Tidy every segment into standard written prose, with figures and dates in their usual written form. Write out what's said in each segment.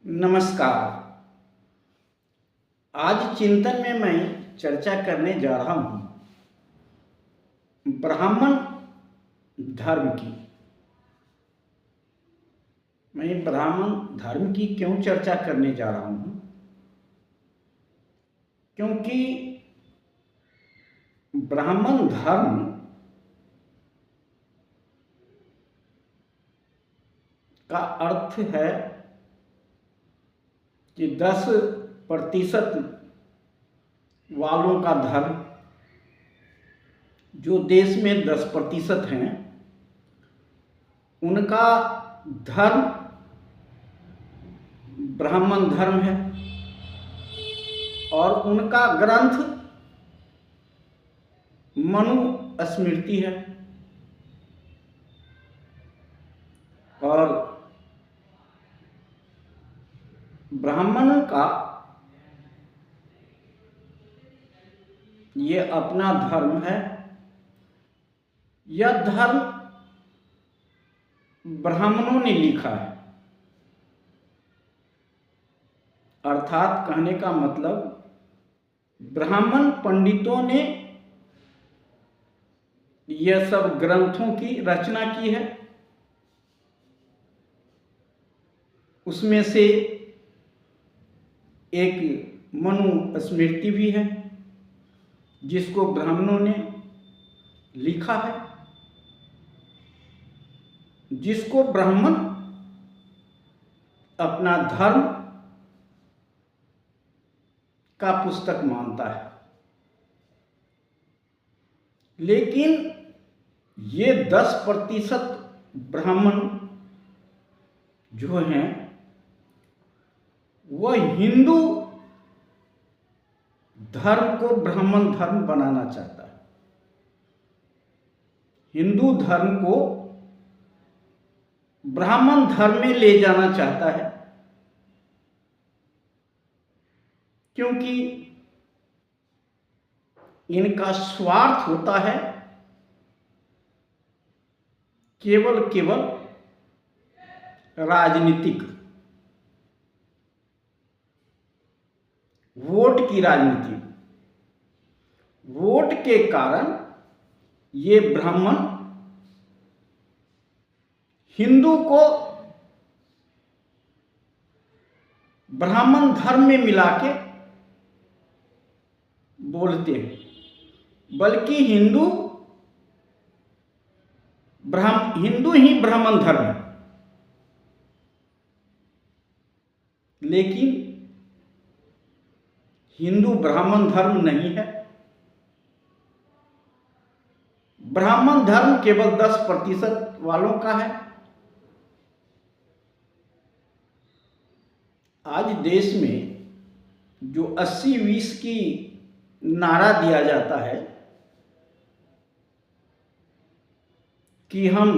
नमस्कार। आज चिंतन में मैं चर्चा करने जा रहा हूँ ब्राह्मण धर्म की। मैं ब्राह्मण धर्म की क्यों चर्चा करने जा रहा हूँ? क्योंकि ब्राह्मण धर्म का अर्थ है कि 10% वालों का धर्म, जो देश में 10% हैं, उनका धर्म ब्राह्मण धर्म है और उनका ग्रंथ मनुस्मृति है। और ब्राह्मणों का ये अपना धर्म है। यह धर्म ब्राह्मणों ने लिखा है, अर्थात कहने का मतलब ब्राह्मण पंडितों ने यह सब ग्रंथों की रचना की है। उसमें से एक मनुस्मृति भी है जिसको ब्राह्मणों ने लिखा है, जिसको ब्राह्मण अपना धर्म का पुस्तक मानता है। लेकिन ये 10% ब्राह्मण जो हैं वह हिंदू धर्म को ब्राह्मण धर्म बनाना चाहता है, हिंदू धर्म को ब्राह्मण धर्म में ले जाना चाहता है। क्योंकि इनका स्वार्थ होता है केवल राजनीतिक, वोट की राजनीति। वोट के कारण ये ब्राह्मण हिंदू को ब्राह्मण धर्म में मिला के बोलते हैं, बल्कि हिंदू ही ब्राह्मण धर्म है। लेकिन हिंदू ब्राह्मण धर्म नहीं है। ब्राह्मण धर्म केवल 10% वालों का है। आज देश में जो 80-20 की नारा दिया जाता है कि हम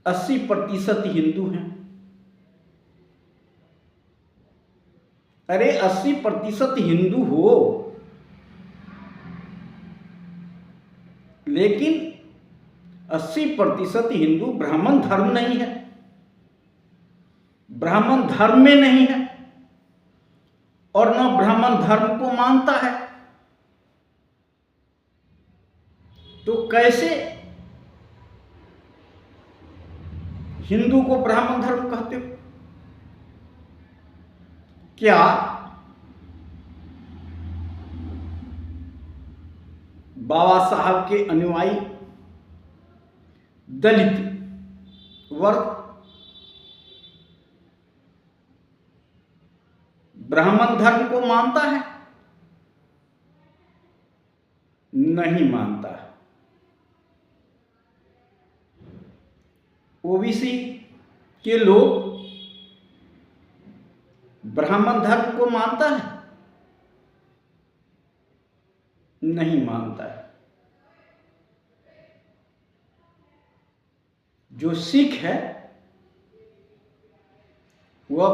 80% हिंदू हैं। अरे 80% हिंदू हो, लेकिन 80% हिंदू ब्राह्मण धर्म नहीं है, ब्राह्मण धर्म में नहीं है और न ब्राह्मण धर्म को मानता है। तो कैसे हिंदू को ब्राह्मण धर्म कहते हो? क्या बाबा साहब के अनुयायी दलित वर्ग ब्राह्मण धर्म को मानता है? नहीं मानता है। ओबीसी के लोग ब्राह्मण धर्म को मानता है? नहीं मानता है। जो सिख है वह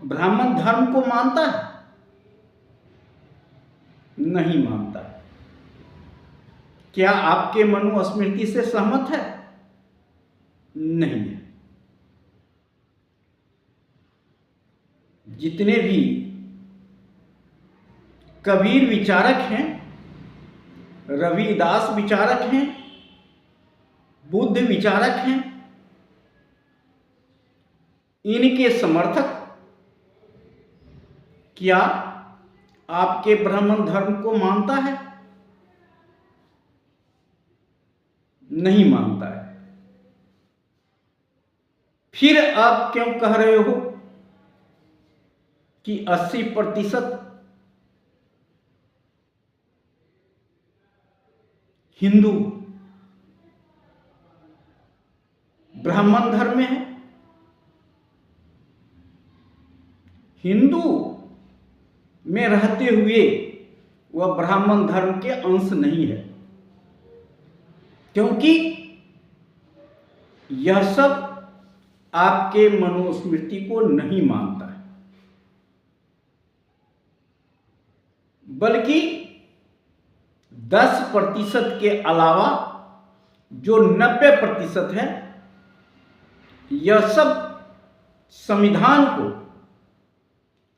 ब्राह्मण धर्म को मानता है? नहीं मानता है। क्या आपके मनुस्मृति से सहमत है? नहीं है। जितने भी कबीर विचारक हैं, रविदास विचारक हैं, बुद्ध विचारक हैं, इनके समर्थक क्या आपके ब्राह्मण धर्म को मानता है? नहीं मानता है। फिर आप क्यों कह रहे हो कि 80% हिंदू ब्राह्मण धर्म में है? हिंदू में रहते हुए वह ब्राह्मण धर्म के अंश नहीं है, क्योंकि यह सब आपके मनुस्मृति को नहीं मानता है, बल्कि 10% के अलावा जो 90% है, यह सब संविधान को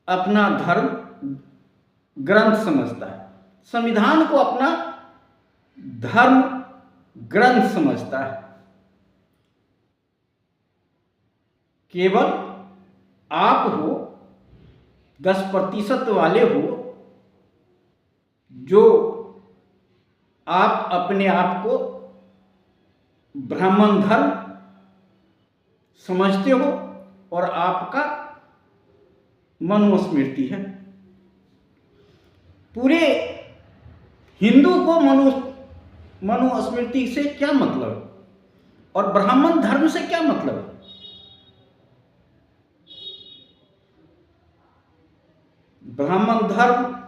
अपना धर्म ग्रंथ समझता है, संविधान को अपना धर्म ग्रंथ समझता है। केवल आप हो 10% वाले हो जो आप अपने आप को ब्राह्मण धर्म समझते हो और आपका मनुस्मृति है। पूरे हिंदू को मनुस्मृति से क्या मतलब है और ब्राह्मण धर्म से क्या मतलब है? ब्राह्मण धर्म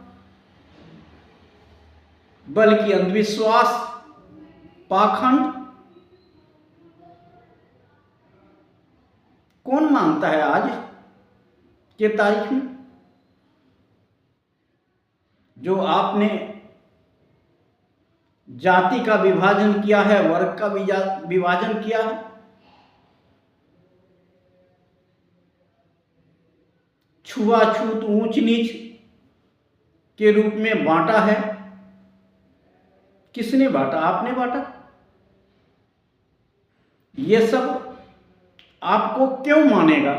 बल्कि अंधविश्वास, पाखंड कौन मानता है आज के तारीख में? जो आपने जाति का विभाजन किया है, वर्ग का विभाजन किया है, छुआछूत ऊंच नीच के रूप में बांटा है, किसने बांटा? आपने बांटा। ये सब आपको क्यों मानेगा?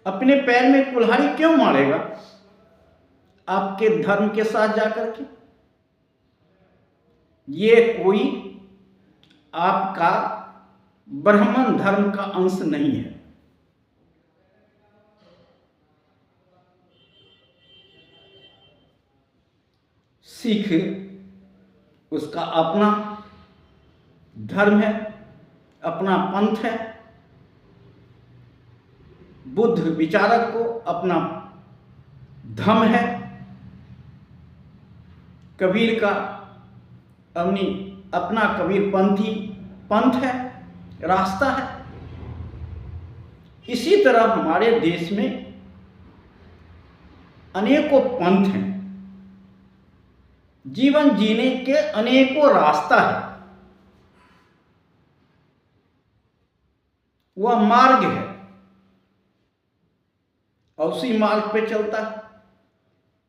अपने पैर में कुल्हाड़ी क्यों मारेगा आपके धर्म के साथ जाकर के? ये कोई आपका ब्राह्मण धर्म का अंश नहीं है। सिख उसका अपना धर्म है, अपना पंथ है। बुद्ध विचारक को अपना धर्म है। कबीर का अपना कबीरपंथी पंथ है, रास्ता है। इसी तरह हमारे देश में अनेकों पंथ हैं, जीवन जीने के अनेकों रास्ता है, वह मार्ग है और उसी मार्ग पे चलता है।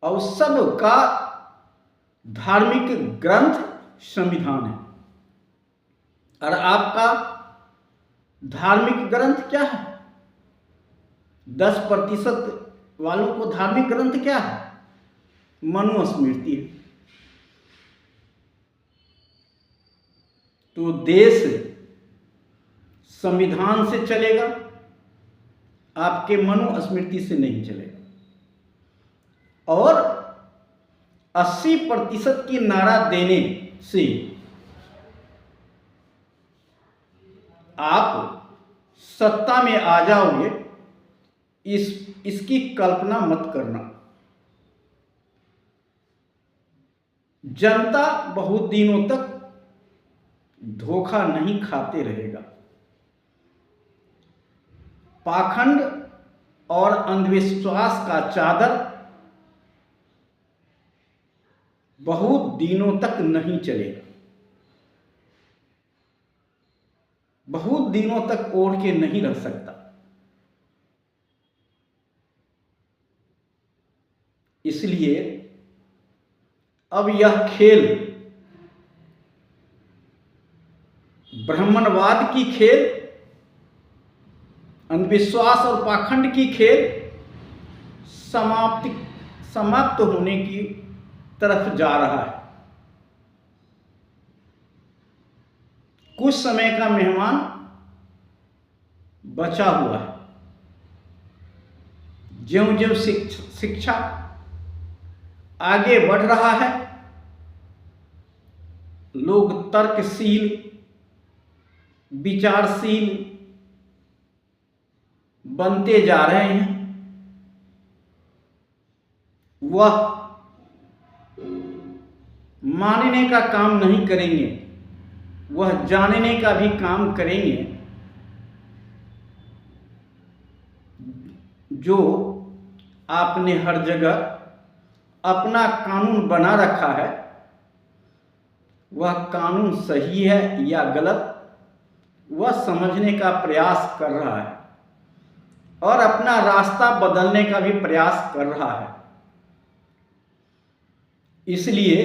और सब का धार्मिक ग्रंथ संविधान है। और आपका धार्मिक ग्रंथ क्या है? 10% वालों को धार्मिक ग्रंथ क्या है? मनुस्मृति है। तो देश संविधान से चलेगा, आपके मनुस्मृति से नहीं चलेगा। और 80% की नारा देने से आप सत्ता में आ जाओगे, इसकी कल्पना मत करना। जनता बहुत दिनों तक धोखा नहीं खाते रहेगा। पाखंड और अंधविश्वास का चादर बहुत दिनों तक नहीं चलेगा, बहुत दिनों तक ओढ़ के नहीं रह सकता। इसलिए अब यह खेल ब्राह्मणवाद की खेल, अंधविश्वास और पाखंड की खेल समाप्त होने की तरफ जा रहा है। कुछ समय का मेहमान बचा हुआ है। ज्यों-ज्यों शिक्षा आगे बढ़ रहा है, लोग तर्कशील, विचारशील बनते जा रहे हैं। वह मानने का काम नहीं करेंगे, वह जानने का भी काम करेंगे। जो आपने हर जगह अपना कानून बना रखा है, वह कानून सही है या गलत, वह समझने का प्रयास कर रहा है और अपना रास्ता बदलने का भी प्रयास कर रहा है। इसलिए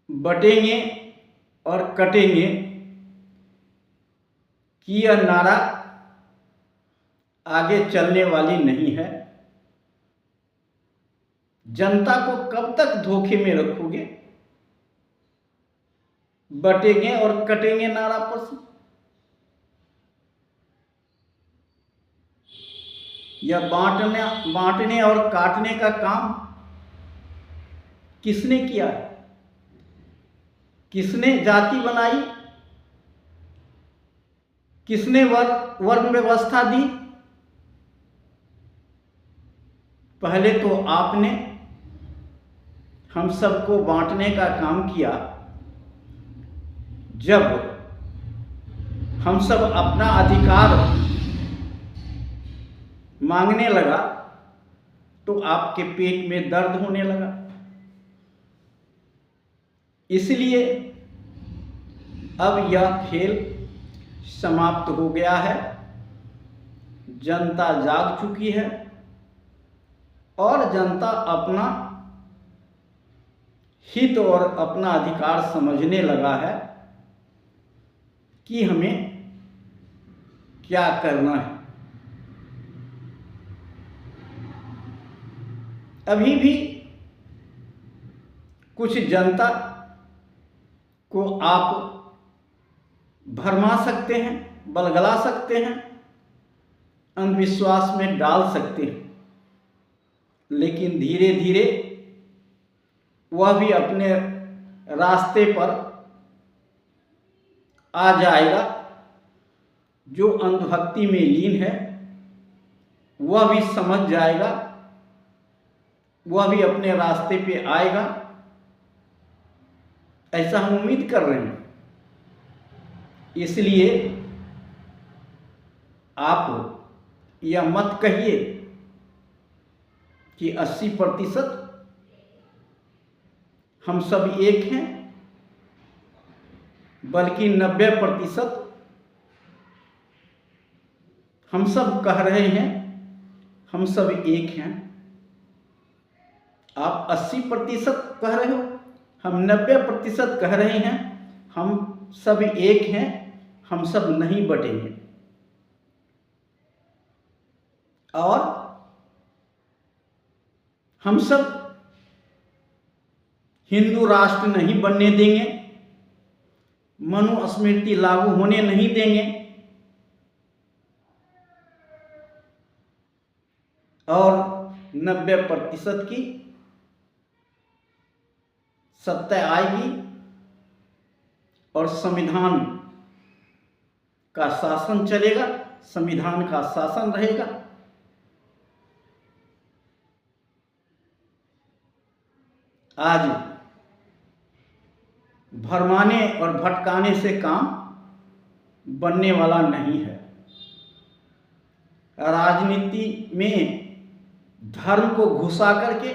बटेंगे और कटेंगे कि यह नारा आगे चलने वाली नहीं है। जनता को कब तक धोखे में रखोगे? बटेंगे और कटेंगे नारा पर से। यह बांटने और काटने का काम किसने किया है? किसने जाति बनाई? किसने वर्ण व्यवस्था दी? पहले तो आपने हम सबको बांटने का काम किया। जब हम सब अपना अधिकार मांगने लगा तो आपके पेट में दर्द होने लगा। इसलिए अब यह खेल समाप्त हो गया है। जनता जाग चुकी है और जनता अपना हित और अपना अधिकार समझने लगा है कि हमें क्या करना है। अभी भी कुछ जनता को आप भरमा सकते हैं, बलगला सकते हैं, अंधविश्वास में डाल सकते हैं, लेकिन धीरे धीरे वह भी अपने रास्ते पर आ जाएगा। जो अंधभक्ति में लीन है वह भी समझ जाएगा, वह भी अपने रास्ते पे आएगा। ऐसा हम उम्मीद कर रहे हैं। इसलिए आप यह मत कहिए कि 80% हम सब एक हैं, बल्कि 90% हम सब कह रहे हैं हम सब एक हैं। आप 80% कह रहे हो, हम 90% कह रहे हैं हम सब एक हैं, हम सब नहीं बटेंगे। और हम सब हिंदू राष्ट्र नहीं बनने देंगे, मनुस्मृति लागू होने नहीं देंगे और 90% की सत्ता आएगी और संविधान का शासन चलेगा, संविधान का शासन रहेगा। आज भरमाने और भटकाने से काम बनने वाला नहीं है। राजनीति में धर्म को घुसा करके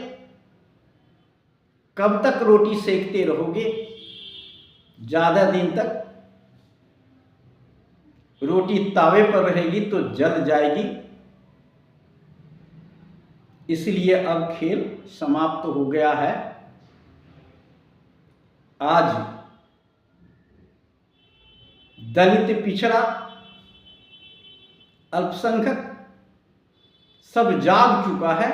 कब तक रोटी सेकते रहोगे? ज़्यादा दिन तक रोटी तावे पर रहेगी तो जल जाएगी। इसलिए अब खेल समाप्त हो गया है। आज दलित, पिछड़ा, अल्पसंख्यक सब जाग चुका है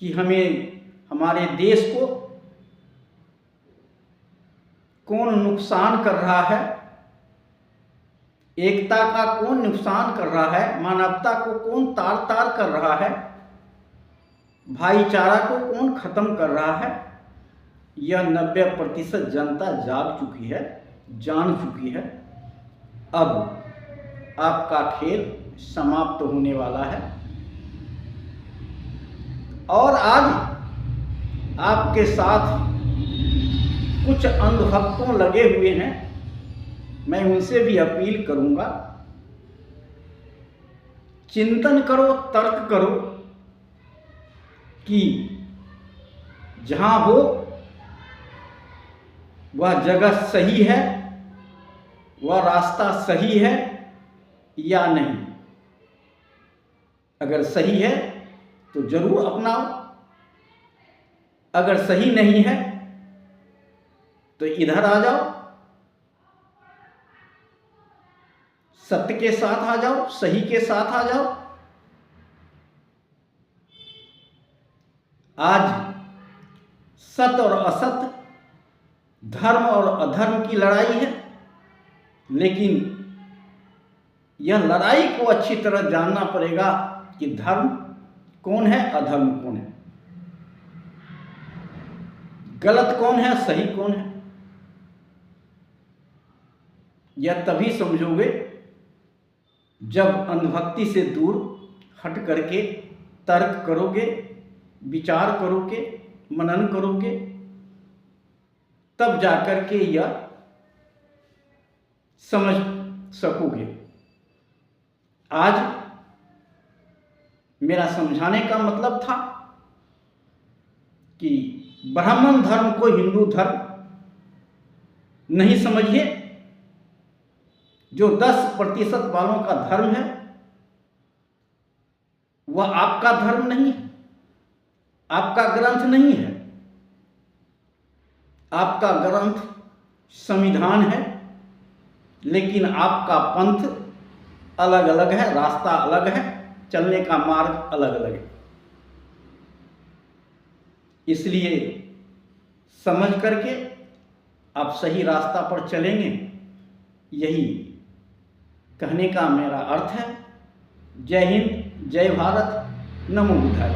कि हमें, हमारे देश को कौन नुकसान कर रहा है, एकता का कौन नुकसान कर रहा है, मानवता को कौन तार तार कर रहा है, भाईचारा को कौन खत्म कर रहा है। यह 90% जनता जाग चुकी है, जान चुकी है। अब आपका खेल समाप्त होने वाला है और आज आपके साथ कुछ अंधभक्तों लगे हुए हैं। मैं उनसे भी अपील करूंगा, चिंतन करो, तर्क करो कि जहां हो वह जगह सही है, वह रास्ता सही है या नहीं। अगर सही है तो जरूर अपनाओ, अगर सही नहीं है तो इधर आ जाओ, सत्य के साथ आ जाओ, सही के साथ आ जाओ। आज सत्य और असत्य, धर्म और अधर्म की लड़ाई है, लेकिन यह लड़ाई को अच्छी तरह जानना पड़ेगा कि धर्म कौन है, अधर्म कौन है, गलत कौन है, सही कौन है। यह तभी समझोगे जब अंधभक्ति से दूर हट करके तर्क करोगे, विचार करोगे, मनन करोगे, तब जाकर के यह समझ सकोगे। आज मेरा समझाने का मतलब था कि ब्राह्मण धर्म को हिंदू धर्म नहीं समझिए। जो 10% वालों का धर्म है वह आपका धर्म नहीं है, आपका ग्रंथ नहीं है। आपका ग्रंथ संविधान है, लेकिन आपका पंथ अलग अलग है, रास्ता अलग है, चलने का मार्ग अलग अलग है। इसलिए समझ करके आप सही रास्ता पर चलेंगे, यही कहने का मेरा अर्थ है। जय हिंद, जय भारत, नमो बुद्धाय।